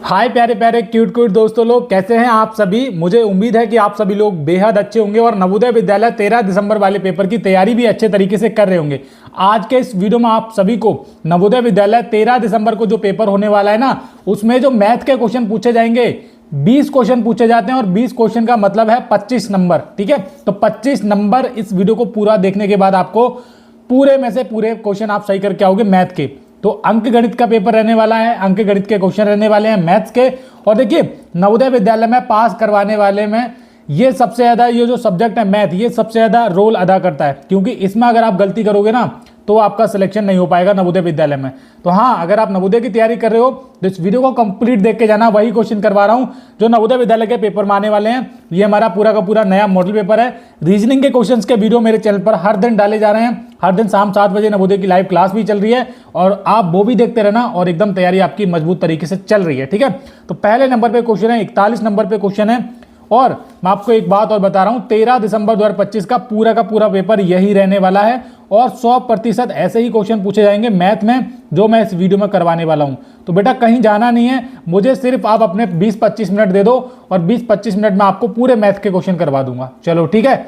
हाय प्यारे प्यारे cute cute दोस्तों लोग, कैसे हैं आप सभी। मुझे उम्मीद है कि आप सभी लोग बेहद अच्छे होंगे और नवोदय विद्यालय 13 दिसंबर वाले पेपर की तैयारी भी अच्छे तरीके से कर रहे होंगे। आज के इस वीडियो में आप सभी को नवोदय विद्यालय 13 दिसंबर को जो पेपर होने वाला है ना, उसमें जो मैथ के क्वेश्चन पूछे जाएंगे 20 क्वेश्चन पूछे जाते हैं और 20 क्वेश्चन का मतलब है 25 नंबर। ठीक है, तो 25 नंबर इस वीडियो को पूरा देखने के बाद आपको पूरे में से पूरे क्वेश्चन आप सही करके आओगे मैथ के। तो अंक गणित का पेपर रहने वाला है, अंक गणित के क्वेश्चन रहने वाले हैं मैथ्स के। और देखिए, नवोदय विद्यालय में पास करवाने वाले में ये सबसे ज्यादा, ये जो सब्जेक्ट है मैथ, ये सबसे ज्यादा रोल अदा करता है, क्योंकि इसमें अगर आप गलती करोगे ना तो आपका सिलेक्शन नहीं हो पाएगा नवोदय विद्यालय में। तो हाँ, अगर आप नवोदय की तैयारी कर रहे हो तो इस वीडियो को कंप्लीट देख के जाना। वही क्वेश्चन करवा रहा हूं जो नवोदय विद्यालय के पेपर में आने वाले हैं। ये हमारा पूरा का पूरा नया मॉडल पेपर है। रीजनिंग के क्वेश्चंस के वीडियो मेरे चैनल पर हर दिन डाले जा रहे हैं। हर दिन शाम 7 बजे नवोदय की लाइव क्लास भी चल रही है और आप वो भी देखते रहना और एकदम तैयारी आपकी मजबूत तरीके से चल रही है। ठीक है, तो पहले नंबर पे क्वेश्चन है, 41 नंबर पे क्वेश्चन है। और मैं आपको एक बात और बता रहा हूं, 13 दिसंबर 2025 का पूरा पेपर यही रहने वाला है और 100% ऐसे ही क्वेश्चन पूछे जाएंगे मैथ में जो मैं इस वीडियो में करवाने वाला हूं। तो बेटा कहीं जाना नहीं है, मुझे सिर्फ आप अपने 20-25 मिनट दे दो और 20-25 मिनट में आपको पूरे मैथ के क्वेश्चन करवा दूंगा। चलो ठीक है,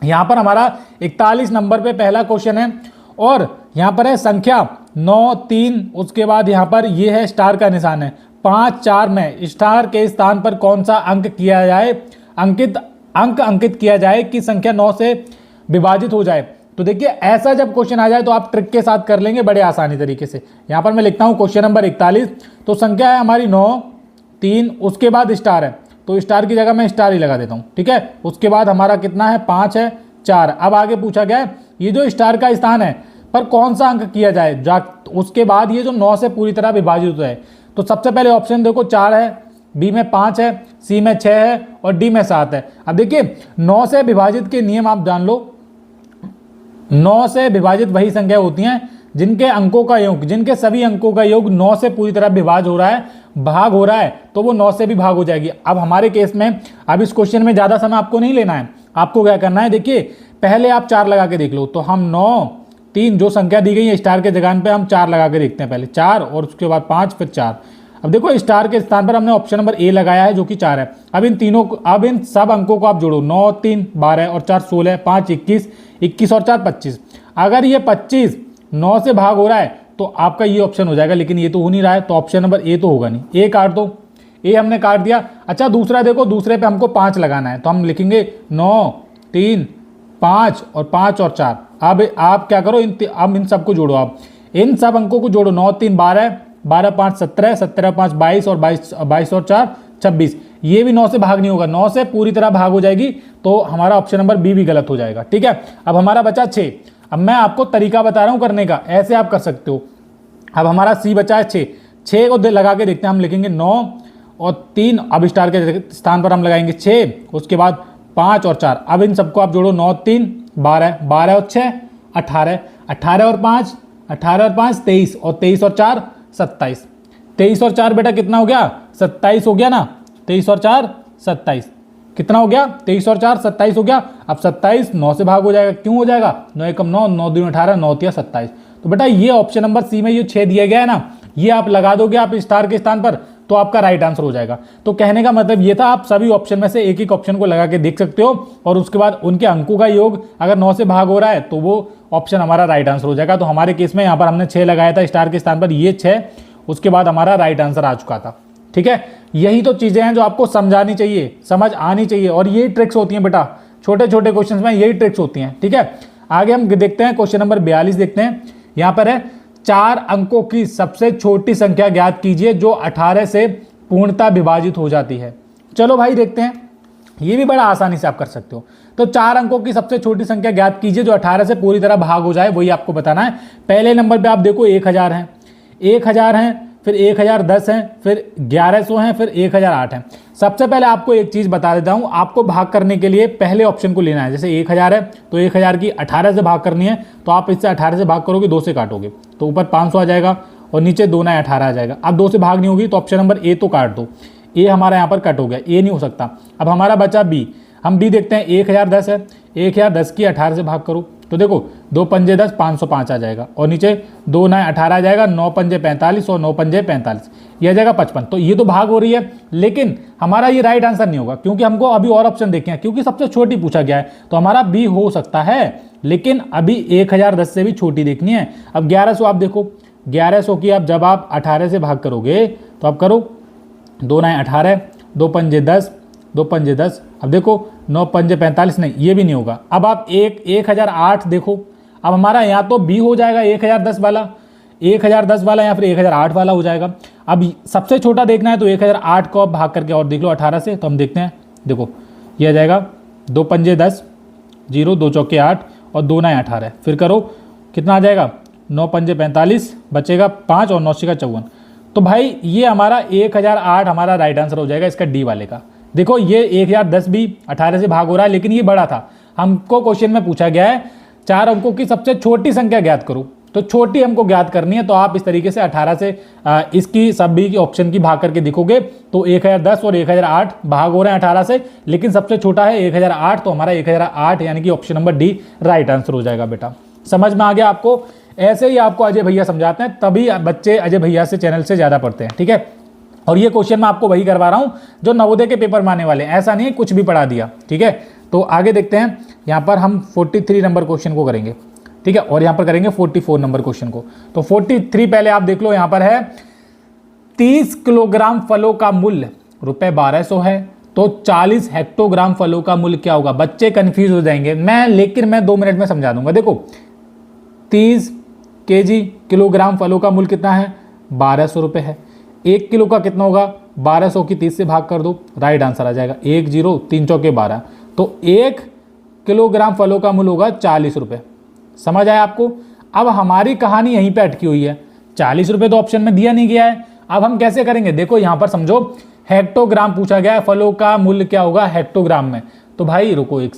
यहां पर हमारा 41 नंबर पे पहला क्वेश्चन है और यहां पर है संख्या 9, 3, उसके बाद यहां पर ये है स्टार का निशान है 5, 4 में स्टार के स्थान पर कौन सा अंक किया जाए, अंकित किया जाए कि संख्या 9 से विभाजित हो जाए। तो देखिए, ऐसा जब क्वेश्चन आ जाए तो आप ट्रिक के साथ कर लेंगे बड़े आसानी तरीके से। यहां पर मैं लिखता हूं क्वेश्चन नंबर 41। तो संख्या है हमारी 9, 3, उसके बाद स्टार है, तो स्टार की जगह मैं स्टार ही लगा देता हूं। ठीक है, उसके बाद हमारा कितना है 5 है, 4। अब आगे पूछा गया है ये जो स्टार का स्थान है पर कौन सा अंक किया जाए, उसके बाद ये जो 9 से पूरी तरह विभाजित हो जाए। तो सबसे पहले ऑप्शन देखो 4 है, बी में 5 है, सी में 6 है और डी में 7 है। अब देखिए, 9 से विभाजित के नियम आप जान लो। 9 से विभाजित वही संख्या होती हैं जिनके अंकों का योग, जिनके सभी अंकों का योग 9 से पूरी तरह विभाज हो रहा है, भाग हो रहा है, तो वो 9 से भी भाग हो जाएगी। अब हमारे केस में, अब इस क्वेश्चन में ज्यादा समय आपको नहीं लेना है। आपको क्या करना है, देखिए पहले आप 4 लगा के देख लो। तो हम 9, 3 जो संख्या दी गई है स्टार के जगह पे हम 4 लगा के देखते हैं। पहले 4 और उसके बाद 5 फिर 4। अब देखो, स्टार के स्थान पर हमने ऑप्शन नंबर ए लगाया है जो कि 4 है। अब इन सब अंकों को आप जोड़ो, 9, 3, 12 और 4, 16, 5, 21, 21 और 4, 25। अगर ये 25 9 से भाग हो रहा है तो आपका ये ऑप्शन हो जाएगा, लेकिन ये तो हो नहीं रहा है, तो ऑप्शन नंबर ए तो होगा नहीं। ए काट दो, ए हमने काट दिया। अच्छा, दूसरा देखो, दूसरे पे हमको 5 लगाना है, तो हम लिखेंगे 9, 3, 5 और 5 और 4। अब आप क्या करो, अब इन सबको जोड़ो। आप इन सब अंकों को जोड़ो, 9, 3, 12, 12, 5, 17, 17, 5, 22 और 22 और 4, 26। ये भी 9 से भाग नहीं होगा, 9 से पूरी तरह भाग हो जाएगी, तो हमारा ऑप्शन नंबर बी भी गलत हो जाएगा। ठीक है, अब हमारा बचा 6। अब मैं आपको तरीका बता रहा हूं करने का, ऐसे आप कर सकते हो। अब हमारा सी बचा है 6 को लगा के देखते हैं। हम लिखेंगे 9 और 3, अब स्टार के स्थान पर हम लगाएंगे 6, उसके बाद 5 और 4। अब इन सबको आप जोड़ो, 9, 3, 12, 12 और 6, 18, 18 और 5, 18 और 5, 23 और 23 और 4, 27। 23 और 4 बेटा कितना हो गया, 27 हो गया ना। 23 और 4, 27 कितना हो गया, 23 और 4, 27 हो गया। अब 27 9 से भाग हो जाएगा, क्यों हो जाएगा, 9 एकम 9, 9 दूनी 18, 9 तिया 27। तो बेटा ये ऑप्शन नंबर सी में ये 6 दिया गया है ना, ये आप लगा दोगे आप स्टार के स्थान पर, तो आपका राइट आंसर हो जाएगा। तो कहने का मतलब ये था, आप सभी ऑप्शन में से एक एक ऑप्शन को लगा के देख सकते हो और उसके बाद उनके अंकों का योग अगर 9 से भाग हो रहा है तो वो ऑप्शन हमारा राइट आंसर हो जाएगा। तो हमारे केस में यहाँ पर हमने 6 लगाया था स्टार के स्थान पर, ये 6, उसके बाद हमारा राइट आंसर आ चुका था। ठीक है, यही तो चीजें हैं जो आपको समझानी चाहिए, समझ आनी चाहिए, और यही ट्रिक्स होती हैं बेटा, छोटे छोटे क्वेश्चंस में यही ट्रिक्स होती हैं। ठीक है, आगे हम देखते हैं क्वेश्चन नंबर 42 देखते हैं। यहाँ पर है 4 अंकों की सबसे छोटी संख्या ज्ञात कीजिए जो 18 से पूर्णतः विभाजित हो जाती है। चलो भाई देखते हैं, ये भी बड़ा आसानी से आप कर सकते हो। तो 4 अंकों की सबसे छोटी संख्या ज्ञात कीजिए जो 18 से पूरी तरह भाग हो जाए, वही आपको बताना है। पहले नंबर पे आप देखो 1000 है, 1000 है, फिर 1010 है, फिर 1100 है, फिर 1008 है। सबसे पहले आपको एक चीज बता देता हूं, आपको भाग करने के लिए पहले ऑप्शन को लेना है। जैसे 1000 है तो 1000 की 18 से भाग करनी है, तो आप इससे 18 से भाग करोगे, 2 से काटोगे तो ऊपर 500 आ जाएगा और नीचे 2 9 18 आ जाएगा। अब 2 से भाग नहीं होगी तो ऑप्शन नंबर ए तो काट दो, ए हमारा यहाँ पर कट हो गया, ए नहीं हो सकता। अब हमारा बचा बी। हम बी देखते हैं, 1010 है, 1010 की 18 से भाग करो तो देखो 2 पंजे 10, 505 आ जाएगा और नीचे 2 9 18 आ जाएगा, 9 पंजे 45 और 9 पंजे 45, यह आ जाएगा 55। तो ये तो भाग हो रही है, लेकिन हमारा ये राइट आंसर नहीं होगा क्योंकि हमको अभी और ऑप्शन देखे हैं, क्योंकि सबसे छोटी पूछा गया है। तो हमारा बी हो सकता है, लेकिन अभी 1010 से भी छोटी देखनी है। अब 1100 आप देखो, 1100 की आप जब आप 18 से भाग करोगे तो आप करो 2 9 18, 2 पंजे 10, 2 पंजे 10, अब देखो 9 पंजे 45, नहीं ये भी नहीं होगा। अब आप 1008 देखो, अब हमारा यहाँ तो बी हो जाएगा 1010 वाला, 1010 वाला या फिर 1008 वाला हो जाएगा। अब सबसे छोटा देखना है तो 1008 को आप भाग करके और देख लो 18 से, तो हम देखते हैं, देखो ये आ जाएगा 2 पंजे 10, 0 2 चौके 8 और 2 9 18, फिर करो कितना आ जाएगा 9 पंजे 45, बचेगा 5 और 9 का 54। तो भाई ये हमारा 1008 हमारा राइट आंसर हो जाएगा इसका डी वाले का। देखो ये 1010 भी 18 से भाग हो रहा है, लेकिन ये बड़ा था। हमको क्वेश्चन में पूछा गया है 4 अंकों की सबसे छोटी संख्या ज्ञात करो, तो छोटी हमको ज्ञात करनी है। तो आप इस तरीके से 18 से इसकी सभी की ऑप्शन की भाग करके देखोगे तो 1010 और 1008 भाग हो रहे हैं 18 से, लेकिन सबसे छोटा है 1008, तो हमारा 1008 यानी कि option number D right answer हो जाएगा। बेटा समझ में आ गया आपको? ऐसे ही आपको अजय भैया समझाते हैं, तभी बच्चे अजय भैया से चैनल से ज़्यादा पढ़ते हैं, ठीक है। और ये क्वेश्चन मैं आपको वही करवा रहा हूँ जो नवोदय के पेपर में आने वाले हैं, ऐसा नहीं है कुछ भी पढ़ा दिया, ठीक है। तो आगे देखते हैं, यहाँ पर हम 43 नंबर क्वेश्चन को करेंगे, ठीक है, और यहाँ पर करेंगे 44 नंबर क्वेश्चन को। तो 43 पहले आप देख लो, यहाँ पर है 30 किलोग्राम फलों का मूल्य ₹1200 है, तो 40 हेक्टोग्राम फलों का मूल्य क्या होगा? बच्चे कंफ्यूज हो जाएंगे, लेकिन मैं 2 मिनट में समझा दूंगा। देखो 30 केजी किलोग्राम फलों का मूल्य कितना है? ₹1200 है। 1 किलो का कितना होगा? 1200 की 30 से भाग कर दो, राइट आंसर आ जाएगा 1 0 3 चौके 12, तो 1 किलोग्राम फलों का मूल्य होगा ₹40। समझ आया आपको? अब हमारी कहानी यहीं पे अटकी हुई है, ₹40 तो ऑप्शन में दिया नहीं गया है। अब हम कैसे करेंगे? देखो यहाँ पर समझो हेक्टोग्राम पूछा गया है, फलों का मूल्य क्या होगा हेक्टोग्राम में। तो भाई रुको एक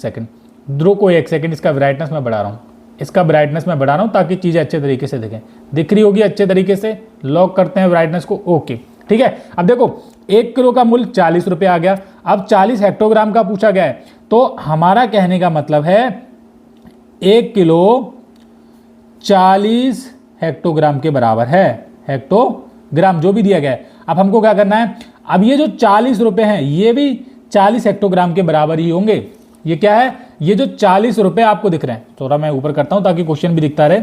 सेकंड, इसका ब्राइटनेस मैं बढ़ा रहा हूँ, ताकि चीज़ें अच्छे तरीके से दिख रही होगी अच्छे तरीके से। लॉक करते हैं ब्राइटनेस को, ओके ठीक है। अब देखो 1 किलो का मूल्य ₹40 आ गया, अब 40 हेक्टोग्राम का पूछा गया है, तो हमारा कहने का मतलब है 1 किलो 40 हेक्टोग्राम के बराबर है, हेक्टोग्राम जो भी दिया गया है। अब हमको क्या करना है? अब ये जो ₹40 हैं ये भी 40 हेक्टोग्राम के बराबर ही होंगे। ये क्या है? ये जो ₹40 आपको दिख रहे हैं, थोड़ा मैं ऊपर करता हूं ताकि क्वेश्चन भी दिखता रहे।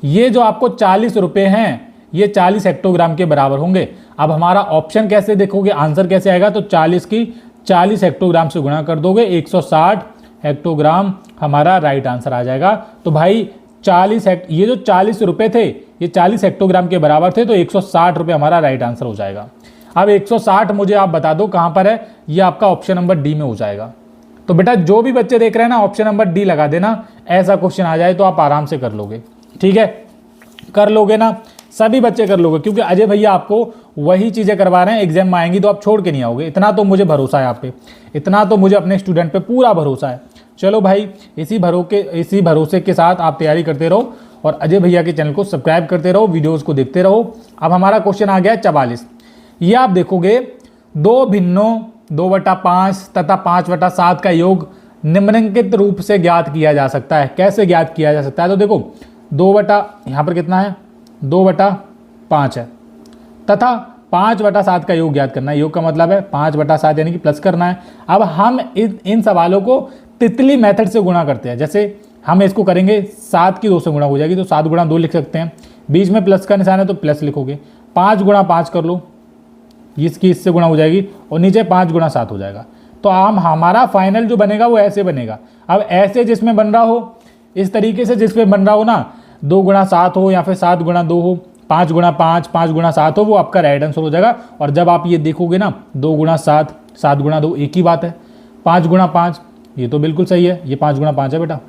ये जो आपको ₹40 हैं ये 40 हेक्टोग्राम के बराबर होंगे। अब हमारा ऑप्शन कैसे देखोगे, आंसर कैसे आएगा? तो 40 की 40 हेक्टोग्राम से गुणा कर दोगे, 160 हेक्टोग्राम हमारा राइट आंसर आ जाएगा। तो भाई ये जो ₹40 थे ये 40 हेक्टोग्राम के बराबर थे, तो ₹160 हमारा राइट आंसर हो जाएगा। अब 160 मुझे आप बता दो कहां पर है, ये आपका ऑप्शन नंबर डी में हो जाएगा। तो बेटा जो भी बच्चे देख रहे हैं ना, ऑप्शन नंबर डी लगा देना, ऐसा क्वेश्चन आ जाए तो आप आराम से कर लोगे, ठीक है। कर लोगे ना, सभी बच्चे कर लोगे, क्योंकि अजय भैया आपको वही चीज़ें करवा रहे हैं। एग्जाम में आएंगी तो आप छोड़ के नहीं आओगे, इतना तो मुझे भरोसा है आप पे, इतना तो मुझे अपने स्टूडेंट पे पूरा भरोसा है। चलो भाई, इसी भरोसे के साथ आप तैयारी करते रहो और अजय भैया के चैनल को सब्सक्राइब करते रहो, वीडियोज़ को देखते रहो। अब हमारा क्वेश्चन आ गया 44। ये आप देखोगे 2 भिन्नों 2/5 तथा 5/7 का योग निम्नलिखित रूप से ज्ञात किया जा सकता है। कैसे ज्ञात किया जा सकता है? तो देखो यहाँ पर कितना है? 2/5 है, तथा 5/7 का योग ज्ञात करना है। योग का मतलब है 5/7 यानी कि प्लस करना है। अब हम इन सवालों को तितली मेथड से गुणा करते हैं। जैसे हम इसको करेंगे 7 की 2 से गुणा हो जाएगी, तो 7 गुणा 2 लिख सकते हैं, बीच में प्लस का निशान है तो प्लस लिखोगे। 5 गुणा 5 कर लो, इससे गुणा हो जाएगी, और नीचे 5 गुणा 7 हो जाएगा। तो हमारा फाइनल जो बनेगा वो ऐसे बनेगा। अब ऐसे जिसमें बन रहा हो, इस तरीके से जिसमें बन रहा हो ना, 2 गुणा 7 हो या फिर 7 गुणा 2 हो, 5 गुणा 5, 5 गुणा 7 हो, वो आपका राइट आंसर हो जाएगा। और जब आप ये देखोगे ना, 2 गुणा 7, 7 गुणा 2 एक ही बात है, 5 गुणा 5 ये तो बिल्कुल सही है, ये 5 गुणा 5 है बेटा,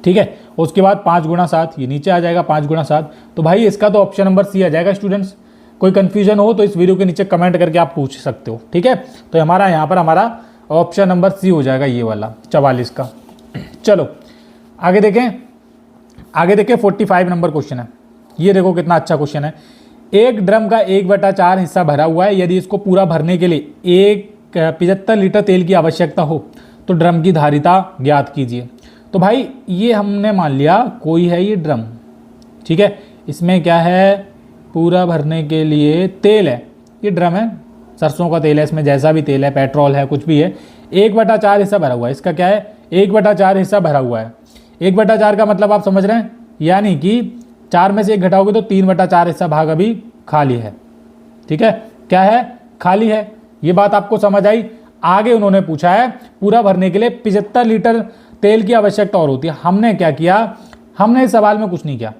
ठीक है। उसके बाद 5 गुणा 7 ये नीचे आ जाएगा, 5 गुणा 7। तो भाई इसका तो ऑप्शन नंबर सी आ जाएगा। स्टूडेंट्स कोई कन्फ्यूजन हो तो इस वीडियो के नीचे कमेंट करके आप पूछ सकते हो, ठीक है। तो हमारा यहाँ पर हमारा ऑप्शन नंबर सी हो जाएगा, ये वाला 44 का। चलो आगे देखें, 45 नंबर क्वेश्चन है। ये देखो कितना अच्छा क्वेश्चन है। एक ड्रम का 1/4 हिस्सा भरा हुआ है, यदि इसको पूरा भरने के लिए 75 लीटर तेल की आवश्यकता हो तो ड्रम की धारिता ज्ञात कीजिए। तो भाई ये हमने मान लिया कोई है ये ड्रम, ठीक है, इसमें क्या है, पूरा भरने के लिए तेल है, ये ड्रम है, सरसों का तेल है, इसमें जैसा भी तेल है, पेट्रोल है, कुछ भी है, 1/4 हिस्सा भरा हुआ है। इसका क्या है, 1/4 हिस्सा भरा हुआ है। 1/4 का मतलब आप समझ रहे हैं, यानी कि 4 में से 1 घटाओगे तो 3/4 हिस्सा भाग अभी खाली है, ठीक है, क्या है, खाली है। ये बात आपको समझ आई। आगे उन्होंने पूछा है पूरा भरने के लिए 75 लीटर तेल की आवश्यकता और होती है। हमने क्या किया, हमने इस सवाल में कुछ नहीं किया,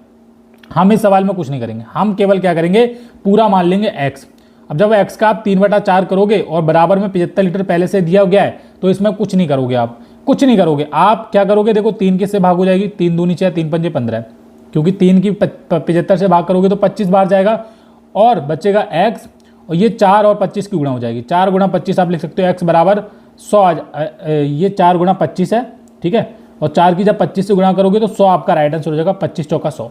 हम इस सवाल में कुछ नहीं करेंगे, हम केवल क्या करेंगे, पूरा मान लेंगे x। अब जब x का आप 3/4 करोगे और बराबर में 75 लीटर पहले से दिया गया है, तो इसमें कुछ नहीं करोगे, आप कुछ नहीं करोगे। आप क्या करोगे, देखो 3 किससे भाग हो जाएगी, 3 दूनी 6, 3 पंजे 15, क्योंकि 3 की 75 से भाग करोगे तो 25 बार जाएगा और बचेगा x, और ये 4 और 25 की गुणा हो जाएगी। 4 गुणा 25 आप लिख सकते हो x बराबर 100, ये 4 गुणा 25 है, ठीक है, और 4 की जब 25 से गुणा करोगे तो 100 आपका राइट आंसर हो जाएगा, 25 चौका 100।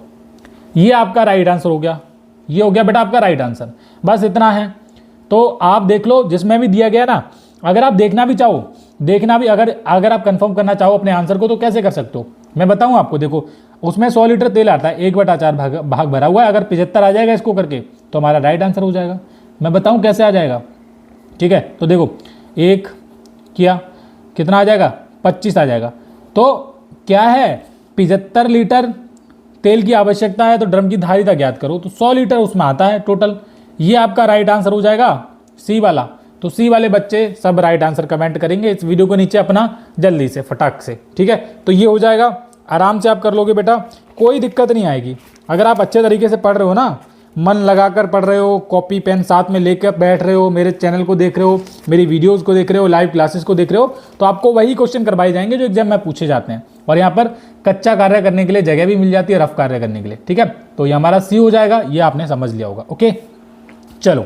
ये आपका राइट आंसर हो गया, ये हो गया बेटा आपका राइट आंसर। बस इतना है। तो आप देख लो जिसमें भी दिया गया ना, अगर आप देखना भी चाहो, देखना भी अगर आप कंफर्म करना चाहो अपने आंसर को, तो कैसे कर सकते हो, मैं बताऊं आपको। देखो उसमें 100 लीटर तेल आता है, 1/4 भाग भरा हुआ है, अगर 75 आ जाएगा इसको करके तो हमारा राइट आंसर हो जाएगा। मैं बताऊं कैसे आ जाएगा, ठीक है। तो देखो 1 किया, कितना आ जाएगा, 25 आ जाएगा। तो क्या है, 75 लीटर तेल की आवश्यकता है, तो ड्रम की धारिता ज्ञात करो, तो 100 लीटर उसमें आता है टोटल। ये आपका राइट आंसर हो जाएगा, सी वाला। तो सी वाले बच्चे सब राइट आंसर कमेंट करेंगे इस वीडियो को नीचे अपना, जल्दी से फटाक से, ठीक है। तो ये हो जाएगा, आराम से आप कर लोगे बेटा, कोई दिक्कत नहीं आएगी। अगर आप अच्छे तरीके से पढ़ रहे हो ना, मन लगाकर पढ़ रहे हो, कॉपी पेन साथ में लेकर बैठ रहे हो, मेरे चैनल को देख रहे हो, मेरी वीडियोस को देख रहे हो, लाइव क्लासेस को देख रहे हो, तो आपको वही क्वेश्चन करवाए जाएंगे जो एग्जाम में पूछे जाते हैं। और यहाँ पर कच्चा कार्य करने के लिए जगह भी मिल जाती है, रफ कार्य करने के लिए, ठीक है। तो ये हमारा सी हो जाएगा, ये आपने समझ लिया होगा। ओके, चलो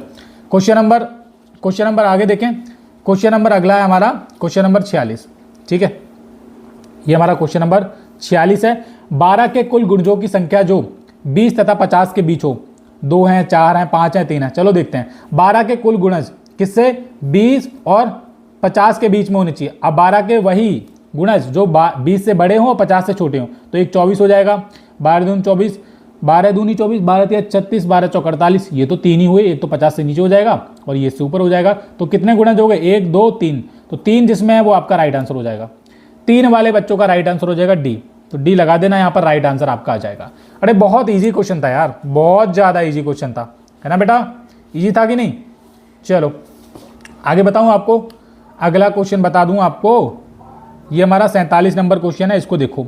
क्वेश्चन नंबर आगे देखें। क्वेश्चन नंबर अगला है हमारा क्वेश्चन नंबर 46, ठीक है। ये हमारा क्वेश्चन नंबर 46 है। 12 के कुल गुणजों की संख्या जो 20 तथा 50 के बीच हो, 2 हैं, 4 हैं, 5 हैं, 3 हैं। चलो देखते हैं 12 के कुल गुणज किससे, 20 और 50 के बीच में होने चाहिए। अब 12 के वही गुणज जो 20 से बड़े हों और 50 से छोटे हों, तो एक 24 हो जाएगा, 12 दूनी 24, 12 दूनी 24, 12 तिया 36, 12 चौक 48, ये तो 3 ही हुए, एक तो 50 से नीचे हो जाएगा और ये इससे ऊपर हो जाएगा। तो कितने गुणज हो गए, 1 2 3, तो 3 जिसमें है वो आपका राइट आंसर हो जाएगा। 3 वाले बच्चों का राइट आंसर हो जाएगा डी, तो डी लगा देना, यहाँ पर राइट आंसर आपका आ जाएगा। अरे बहुत ईजी क्वेश्चन था यार, बहुत ज़्यादा ईजी क्वेश्चन था, है ना बेटा, ईजी था कि नहीं। चलो आगे बताऊँ आपको, अगला क्वेश्चन बता दूँ आपको, ये हमारा 47 नंबर क्वेश्चन है। इसको देखो,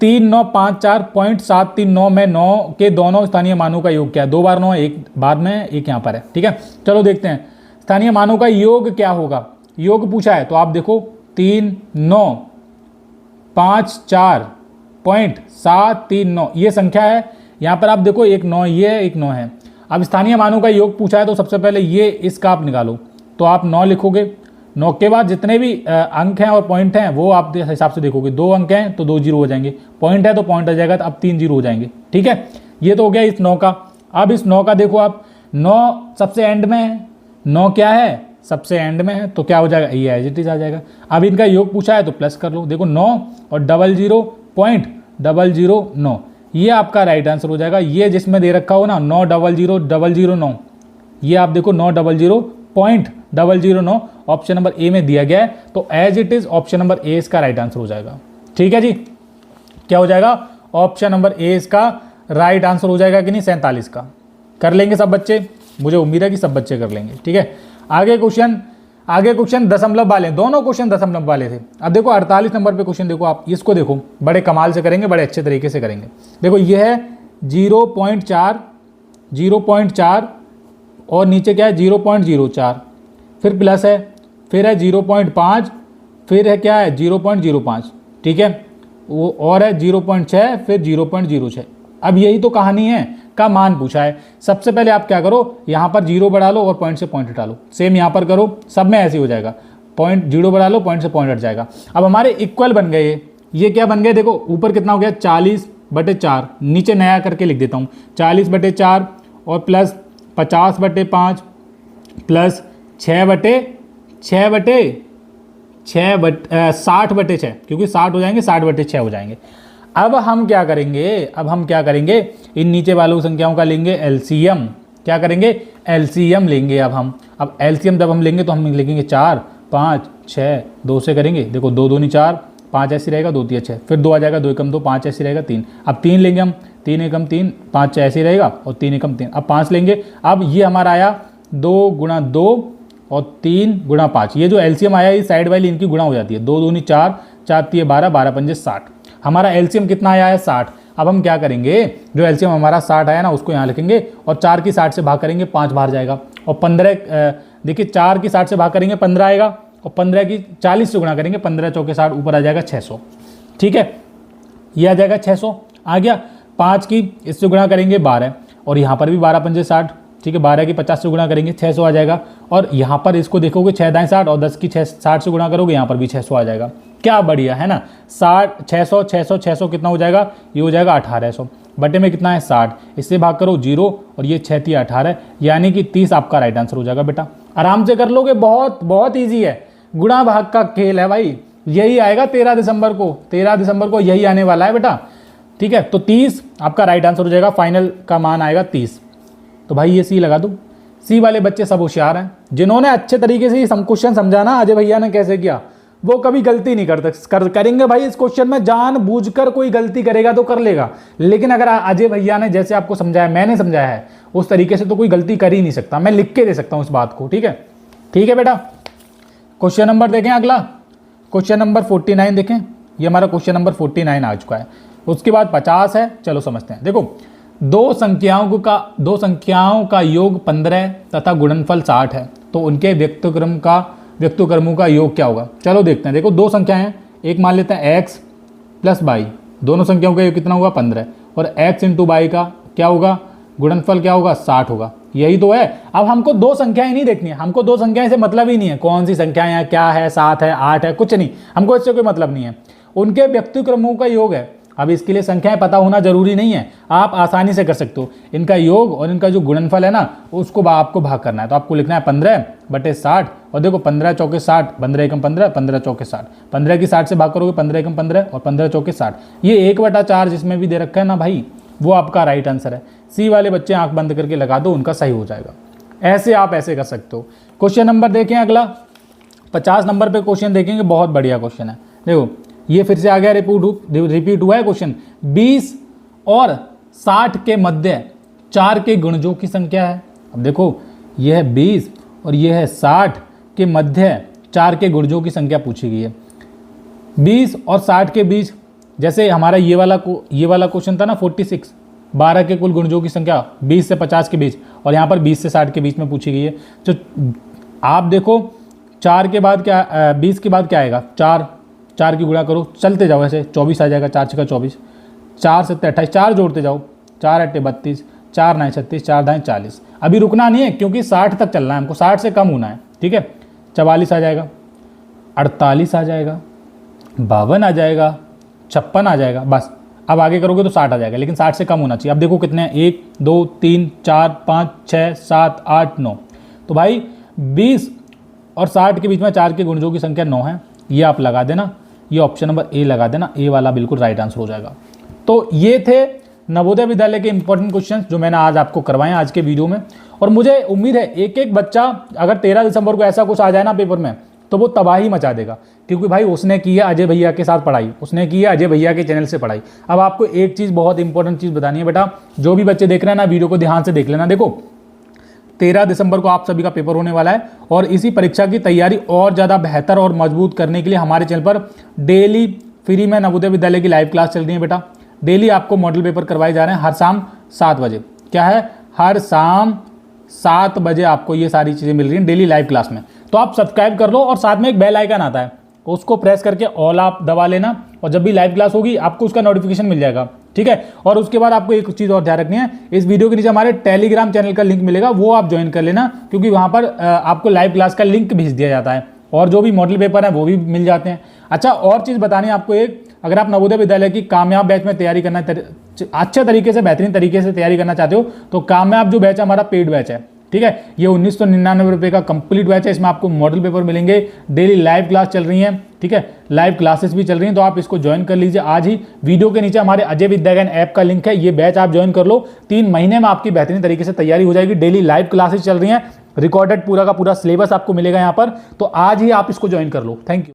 3954.739 में 9 के दोनों स्थानीय मानों का योग क्या है। 2 बार 9, एक बाद में, एक यहाँ पर है, ठीक है। चलो देखते हैं स्थानीय मानों का योग क्या होगा। योग पूछा है तो आप देखो 3954.739 ये संख्या है। यहाँ पर आप देखो एक 9 ये है, एक 9 है। अब स्थानीय मानों का योग पूछा है तो सबसे पहले ये इसका आप निकालो, तो आप 9 लिखोगे। 9 के बाद जितने भी अंक हैं और पॉइंट हैं वो आप हिसाब से देखोगे। 2 अंक हैं तो 2 जीरो हो जाएंगे, पॉइंट है तो पॉइंट आ जाएगा, तो अब 3 जीरो हो जाएंगे, ठीक है। ये तो हो गया इस 9 का। अब इस 9 का देखो आप, 9 सबसे एंड में है, 9 क्या है, सबसे एंड में है, तो क्या हो जाएगा, ये एज इट इज आ जाएगा। अब इनका योग पूछा है तो प्लस कर लो, देखो 9 और 00.009, ये आपका राइट आंसर हो जाएगा। ये जिसमें दे रखा हो ना 9000009, ये आप देखो 900.009 ऑप्शन नंबर ए में दिया गया है, तो as it is option number A इसका राइट आंसर हो जाएगा, ठीक है जी। क्या हो जाएगा, ऑप्शन नंबर ए इसका राइट आंसर हो जाएगा कि नहीं, 47 का। कर लेंगे सब बच्चे, मुझे उम्मीद है कि सब बच्चे कर लेंगे, ठीक है। आगे क्वेश्चन दशमलव वाले, दोनों क्वेश्चन दशमलव वाले थे। अब देखो 48 नंबर पे क्वेश्चन देखो आप, इसको देखो, बड़े कमाल से करेंगे, बड़े अच्छे तरीके से करेंगे। देखो ये है 0.4 और नीचे क्या है 0.04, फिर प्लस है, फिर है 0.5, फिर है क्या है 0.05, ठीक है, वो और है 0.6, फिर 0.06। अब यही तो कहानी है, का मान पूछा है। सबसे पहले आप क्या करो, यहाँ पर 0 बढ़ा लो और पॉइंट से पॉइंट हटा लो। सेम यहाँ पर करो, सब में ऐसे ही हो जाएगा, पॉइंट 0 बढ़ा लो, पॉइंट से पॉइंट हट जाएगा। अब हमारे इक्वल बन गए, ये क्या बन गए, देखो ऊपर कितना हो गया 40/4, नीचे नया करके लिख देता हूँ 40/4 और प्लस 50/5 प्लस 6/6 60/6, क्योंकि 60 हो जाएंगे, 60/6 हो जाएंगे। अब हम क्या करेंगे, इन नीचे वालों संख्याओं का लेंगे एलसीएम। क्या करेंगे? एलसीएम लेंगे। अब एलसीएम जब हम लेंगे तो हम लिखेंगे 4, 5, 6, 2 से करेंगे। देखो 2 2 4, 5 ऐसे रहेगा, 2 3 6, फिर 2 आ जाएगा, 2 एकम 2, 5 ऐसे रहेगा, 3। अब 3 लेंगे हम, 3 एकम 3, 5 ऐसे रहेगा, और 3 एकम 3। अब 5 लेंगे। अब ये हमारा आया 2 × 2 और 3 × 5। ये जो एलसीएम आया, ये साइड वाली इनकी गुणा हो जाती है। 2 दूनी 4, 4 3 12, 12 5 60। हमारा एलसीएम कितना आया है? 60। अब हम क्या करेंगे, जो एलसीएम हमारा 60 आया ना, उसको यहाँ लिखेंगे और 4 की 60 से भाग करेंगे, 5 बाहर जाएगा। और 15 देखिए 4 की 60 से भाग करेंगे, 15 आएगा, और 15 की 40 से गुणा करेंगे, 15 चौके 60, ऊपर आ जाएगा 600। ठीक है, ये आ जाएगा 600 आ गया। 5 की इससे गुणा करेंगे 12, और यहाँ पर भी 12 5 60। ठीक है, 12 की 50 से गुणा करेंगे, 600 आ जाएगा। और यहाँ पर इसको देखोगे 6 दाएं 60, और 10 की 60 से गुणा करोगे, यहाँ पर भी 600 आ जाएगा। क्या बढ़िया है ना। 60 600 600 600 कितना हो जाएगा? ये हो जाएगा 1800। बटे में कितना है? 60। इससे भाग करो 0, और ये 6 3 18, यानी कि 30 आपका राइट आंसर हो जाएगा बेटा। आराम से कर लोगे, बहुत ईजी है, गुणा भाग का खेल है भाई। यही आएगा 13 दिसंबर को, 13 दिसंबर को यही आने वाला है बेटा। ठीक है, तो 30 आपका राइट आंसर हो जाएगा। फाइनल का मान आएगा 30। तो भाई ये सी लगा दूं। सी वाले बच्चे सब होशियार हैं, जिन्होंने अच्छे तरीके से ये क्वेश्चन समझा ना अजय भैया ने कैसे किया, वो कभी गलती नहीं करेंगे भाई। इस क्वेश्चन में जानबूझकर कोई गलती करेगा तो कर लेगा, लेकिन अगर अजय भैया ने जैसे आपको समझाया, मैंने समझाया है, उस तरीके से तो कोई गलती कर ही नहीं सकता। मैं लिख के दे सकता हूं इस बात को। ठीक है बेटा। क्वेश्चन नंबर देखें अगला, क्वेश्चन नंबर 49 देखें। ये हमारा क्वेश्चन नंबर 49 आ चुका है। उसके बाद 50 है। चलो समझते हैं। देखो, दो संख्याओं का योग 15 तथा गुणनफल 60 है, तो उनके व्यक्तक्रमों का योग क्या होगा? चलो देखते हैं। देखो, दो संख्याएं हैं, एक मान लेते हैं x + y। दोनों संख्याओं का योग कितना होगा? 15। और x × y का क्या होगा? गुणनफल क्या होगा? 60 होगा। यही तो है। अब हमको दो संख्याएं नहीं देखनी है, हमको दो संख्याएं से मतलब ही नहीं है कौन सी संख्याएं हैं, क्या है, 7 है, 8 है, कुछ नहीं, हमको इससे कोई मतलब नहीं है। उनके व्यक्तिक्रमों का योग है। अब इसके लिए संख्याएं पता होना जरूरी नहीं है, आप आसानी से कर सकते हो। इनका योग और इनका जो गुणनफल है ना, उसको आपको भाग करना है। तो आपको लिखना है 15/60। और देखो 15 चौके 60, 15 एकम 15, 15 चौके 60। 15 की 60 से भाग करोगे, 15 एकम 15 और 15 चौके 60। ये 1/4 जिसमें भी दे रखा है ना भाई, वो आपका राइट आंसर है। सी वाले बच्चे आंख बंद करके लगा दो, उनका सही हो जाएगा। ऐसे आप ऐसे कर सकते हो। क्वेश्चन नंबर देखें अगला, 50 नंबर पे क्वेश्चन देखेंगे। बहुत बढ़िया क्वेश्चन है। देखो, ये फिर से आ गया, रिपीट हुआ है क्वेश्चन। 20 और 60 के मध्य 4 के गुणजों की संख्या है। अब देखो, यह है 20 और यह है 60 के मध्य 4 के गुणजों की संख्या पूछी गई है। 20 और 60 के बीच, जैसे हमारा ये वाला क्वेश्चन था ना 46, 12 के कुल गुणजों की संख्या 20 से 50 के बीच, और यहाँ पर 20 से 60 के बीच में पूछी गई है। तो आप देखो 4 के बाद क्या, 20 के बाद क्या आएगा? 4 की गुणा करो, चलते जाओ ऐसे, 24 आ जाएगा। 4 × 24, 4 × 7 = 28, 4 जोड़ते जाओ, 4 × 8 = 32, 4 × 9 = 36, 4 × 10 = 40। अभी रुकना नहीं है, क्योंकि 60 तक चलना है हमको, 60 से कम होना है। ठीक है, 44 आ जाएगा, 48 आ जाएगा, 52 आ जाएगा, 56 आ जाएगा। बस अब आगे करोगे तो 60 आ जाएगा, लेकिन 60 से कम होना चाहिए। अब देखो कितने हैं, 1 2 3 4 5 6 7 8 9। तो भाई 20 और 60 के बीच में 4 के गुणजों की संख्या 9 है। ये आप लगा देना, ये ऑप्शन नंबर ए लगा देना, ए वाला बिल्कुल राइट आंसर हो जाएगा। तो ये थे नवोदय विद्यालय के इंपॉर्टेंट क्वेश्चंस जो मैंने आज आपको करवाए आज के वीडियो में। और मुझे उम्मीद है एक एक बच्चा अगर 13 दिसंबर को ऐसा कुछ आ जाए ना पेपर में, तो वो तबाही मचा देगा, क्योंकि भाई उसने की है अजय भैया के साथ पढ़ाई, उसने की है अजय भैया के चैनल से पढ़ाई। अब आपको एक चीज़, बहुत इंपॉर्टेंट चीज़ बतानी है बेटा, जो भी बच्चे देख रहे हैं ना वीडियो को ध्यान से देख लेना। देखो 13 दिसंबर को आप सभी का पेपर होने वाला है, और इसी परीक्षा की तैयारी और ज़्यादा बेहतर और मजबूत करने के लिए हमारे चैनल पर डेली फ्री में नवोदय विद्यालय की लाइव क्लास चल रही है बेटा। डेली आपको मॉडल पेपर करवाए जा रहे हैं, हर शाम 7 बजे। क्या है? हर शाम 7 बजे आपको ये सारी चीज़ें मिल रही हैं डेली लाइव क्लास में। तो आप सब्सक्राइब कर लो, और साथ में एक बेल आइकन आता है, उसको प्रेस करके ऑल आप दबा लेना, और जब भी लाइव क्लास होगी आपको उसका नोटिफिकेशन मिल जाएगा। ठीक है, और उसके बाद आपको एक चीज़ और ध्यान रखनी है, इस वीडियो के नीचे हमारे टेलीग्राम चैनल का लिंक मिलेगा, वो आप ज्वाइन कर लेना, क्योंकि वहाँ पर आपको लाइव क्लास का लिंक भेज दिया जाता है, और जो भी मॉडल पेपर है वो भी मिल जाते हैं। अच्छा, और चीज़ बतानी है आपको एक, अगर आप नवोदय विद्यालय की कामयाब बैच में तैयारी करना, अच्छे तरीके से, बेहतरीन तरीके से तैयारी करना चाहते हो, तो कामयाब जो बैच है हमारा पेड बैच है, ठीक है। ये 1999 रुपये का कंप्लीट बैच है। इसमें आपको मॉडल पेपर मिलेंगे, डेली लाइव क्लास चल रही है, ठीक है, लाइव क्लासेस भी चल रही हैं, तो आप इसको ज्वाइन कर लीजिए आज ही। वीडियो के नीचे हमारे अजय विद्या ज्ञान ऐप का लिंक है, ये बैच आप ज्वाइन कर लो। 3 महीने में आपकी बेहतरीन तरीके से तैयारी हो जाएगी। डेली लाइव क्लासेस चल रही हैं, रिकॉर्डेड पूरा का पूरा सिलेबस आपको मिलेगा यहाँ पर, तो आज ही आप इसको ज्वाइन कर लो। Thank you.